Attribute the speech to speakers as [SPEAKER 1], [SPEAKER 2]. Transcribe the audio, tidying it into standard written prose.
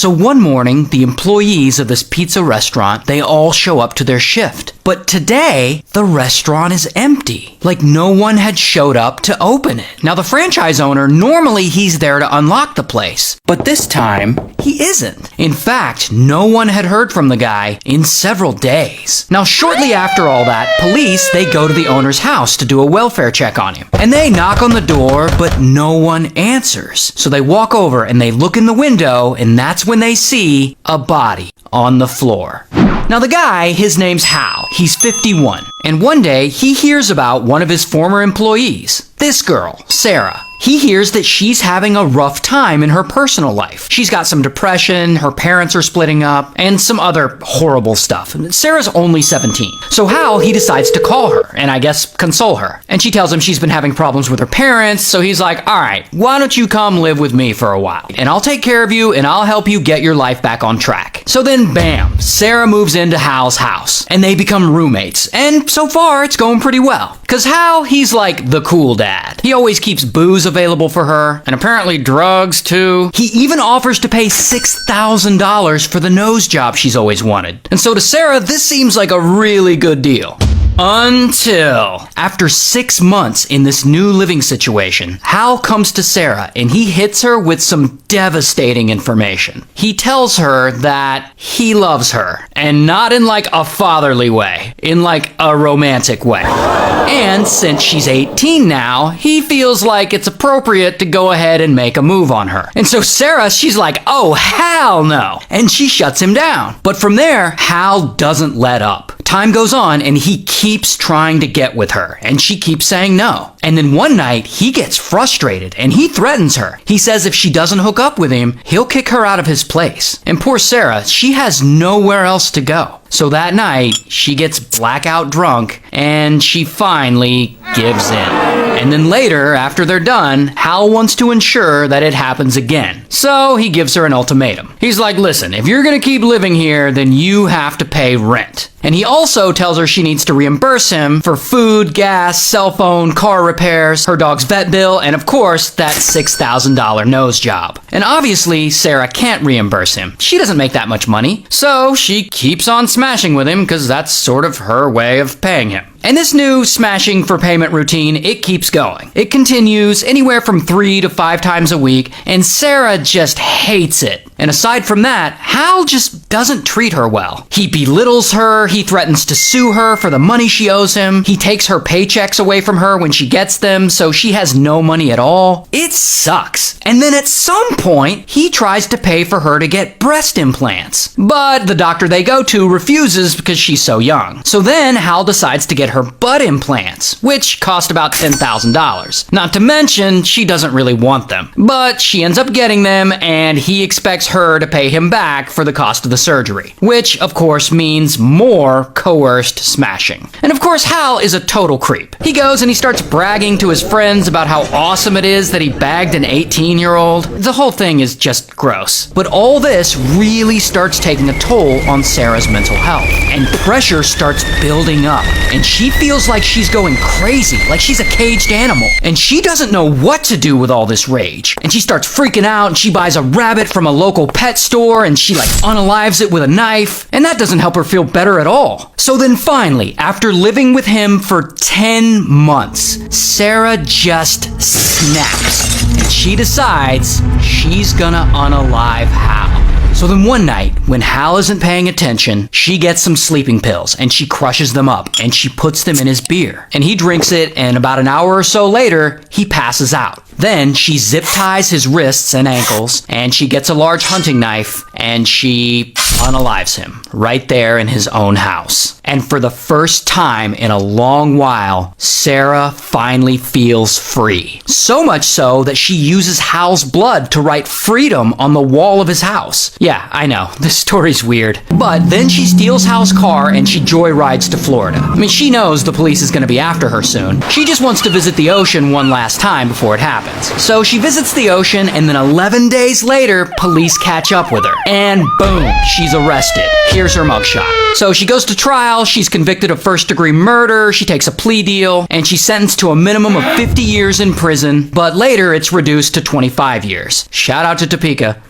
[SPEAKER 1] So one morning, the employees of this pizza restaurant, they all show up to their shift. But today, the restaurant is empty. Like no one had showed up to open it. Now the franchise owner, normally he's there to unlock the place. But this time, he isn't. In fact, no one had heard from the guy in several days. Now shortly after all that, police, they go to the owner's house to do a welfare check on him. And they knock on the door, but no one answers. So they walk over and they look in the window, and that's when they see a body on the floor. Now the guy, his name's Hal. He's 51. And one day, he hears about one of his former employees. This girl, Sarah. He hears that she's having a rough time in her personal life. She's got some depression, her parents are splitting up, and some other horrible stuff. Sarah's only 17. So Hal, he decides to call her and I guess console her. And she tells him she's been having problems with her parents, so he's like, all right, why don't you come live with me for a while? And I'll take care of you and I'll help you get your life back on track. So then bam, Sarah moves into Hal's house and they become roommates. And so far, it's going pretty well. Cause Hal, he's like the cool dad. He always keeps booze available for her, and apparently drugs too. He even offers to pay $6,000 for the nose job she's always wanted. And so to Sarah, this seems like a really good deal. Until after 6 months in this new living situation, Hal comes to Sarah and he hits her with some devastating information. He tells her that he loves her, and not in like a fatherly way, in like a romantic way. And since she's 18 now, he feels like it's appropriate to go ahead and make a move on her. And so Sarah, she's like, oh, hell no. And she shuts him down. But from there, Hal doesn't let up. Time goes on and he keeps trying to get with her, and she keeps saying no. And then one night, he gets frustrated and he threatens her. He says if she doesn't hook up with him, he'll kick her out of his place. And poor Sarah, she has nowhere else to go. So that night, she gets blackout drunk and she finally gives in. And then later, after they're done, Hal wants to ensure that it happens again. So he gives her an ultimatum. He's like, listen, if you're gonna keep living here, then you have to pay rent. And he also tells her she needs to reimburse him for food, gas, cell phone, car repairs, her dog's vet bill, and of course, that $6,000 nose job. And obviously, Sarah can't reimburse him. She doesn't make that much money. So she keeps on smashing with him because that's sort of her way of paying him. And this new smashing for payment routine, it keeps going. It continues anywhere from 3 to 5 times a week, and Sarah just hates it. And aside from that, Hal just doesn't treat her well. He belittles her, he threatens to sue her for the money she owes him, he takes her paychecks away from her when she gets them, so she has no money at all. It sucks. And then at some point, he tries to pay for her to get breast implants. But the doctor they go to refuses because she's so young. So then Hal decides to get her butt implants, which cost about $10,000. Not to mention, she doesn't really want them. But she ends up getting them, and he expects her to pay him back for the cost of the surgery, which of course means more coerced smashing. And of course, Hal is a total creep. He goes and he starts bragging to his friends about how awesome it is that he bagged an 18-year-old. The whole thing is just gross. But all this really starts taking a toll on Sarah's mental health, and pressure starts building up, and she feels like she's going crazy, like she's a caged animal. And she doesn't know what to do with all this rage. And she starts freaking out, and she buys a rabbit from a local pet store, and she like unalives it with a knife. And that doesn't help her feel better at all. So then finally, after living with him for 10 months, Sarah just snaps. And she decides she's gonna unalive Hal. So then one night, when Hal isn't paying attention, she gets some sleeping pills and she crushes them up and she puts them in his beer. And he drinks it, and about an hour or so later, he passes out. Then she zip ties his wrists and ankles, and she gets a large hunting knife and she unalives him right there in his own house. And for the first time in a long while, Sarah finally feels free. So much so that she uses Hal's blood to write freedom on the wall of his house. Yeah, I know, this story's weird. But then she steals Hal's car and she joyrides to Florida. I mean, she knows the police is gonna be after her soon. She just wants to visit the ocean one last time before it happens. So she visits the ocean, and then 11 days later, police catch up with her. And boom, she's arrested. Here's her mugshot. So she goes to trial, she's convicted of first-degree murder, she takes a plea deal, and she's sentenced to a minimum of 50 years in prison, but later it's reduced to 25 years. Shout out to Topeka.